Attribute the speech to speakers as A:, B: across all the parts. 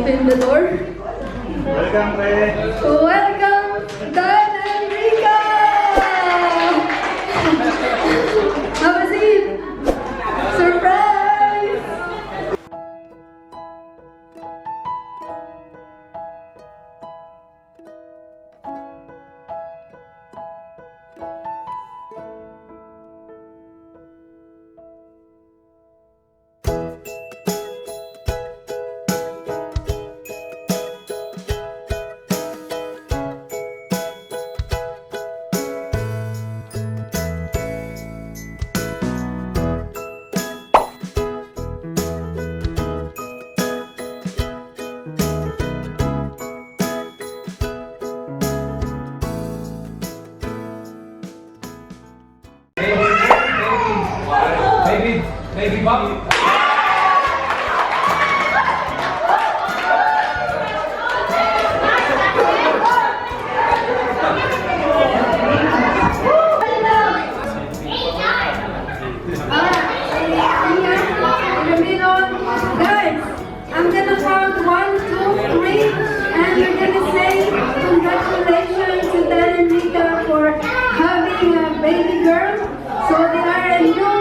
A: open the door.
B: Welcome, Ray.
A: Welcome, Dan and Rika! Have a seat! Surprise!
B: Baby Bob.
A: Guys, I'm gonna count 1, 2, 3, and we're gonna say congratulations to Dan and Rika for having a baby girl. So they are a new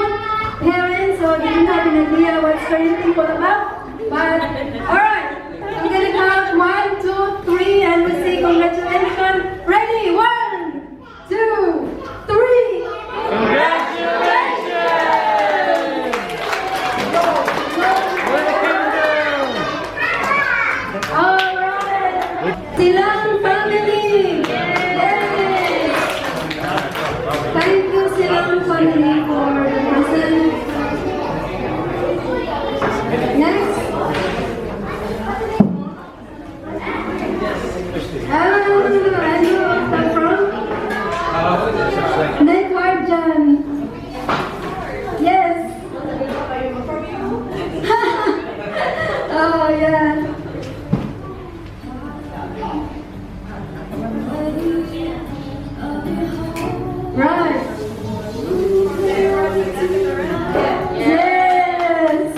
A: parents, so they didn't have an idea what's parenting all about. But alright, I'm gonna count 1, 2, 3, and we'll say congratulations. Ready? 1, 2, 3.
B: Congratulations!
A: Silang family! Yes! Thank you, Silang family, for the present. Next. I know where from. Network Jan. Yes. Oh, yeah. Right. Yes.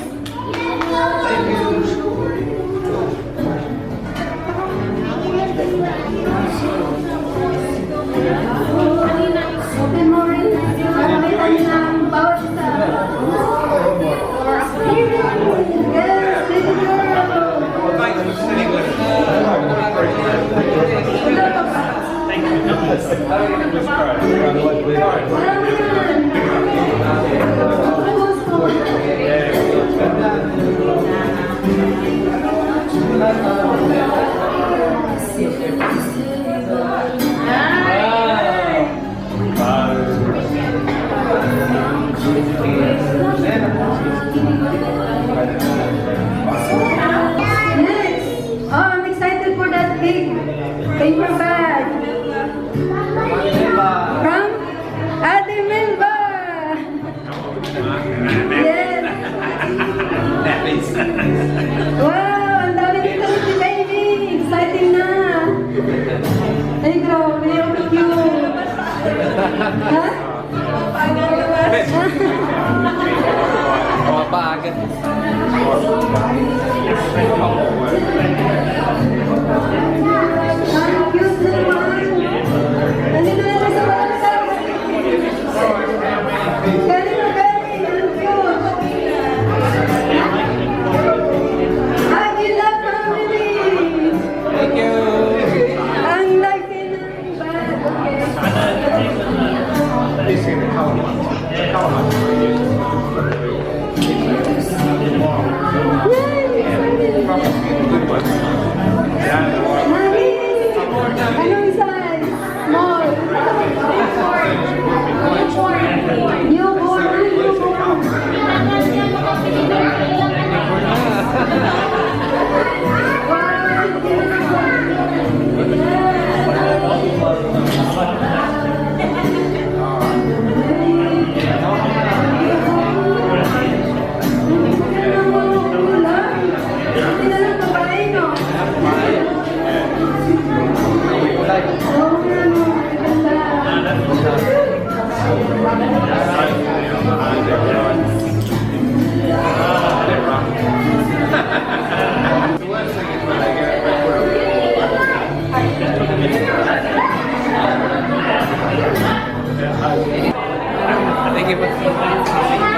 A: Open mo rin. Para may kanilang bawat isa. Yes, baby girl. Next. Oh, I'm excited for that big paper bag. From Ate Melba. Yes. Wow, ang dami nito si baby. Exciting na. Ay, grabe. Ang cute. Ha?
B: Pumapagad.
A: Ang cute naman. Nandito na tayo sa balasag. Kanina baby, ang cute. Agila family.
B: Thank you.
A: Ang laki ng bag. Yay! Excited.
B: Thank you po.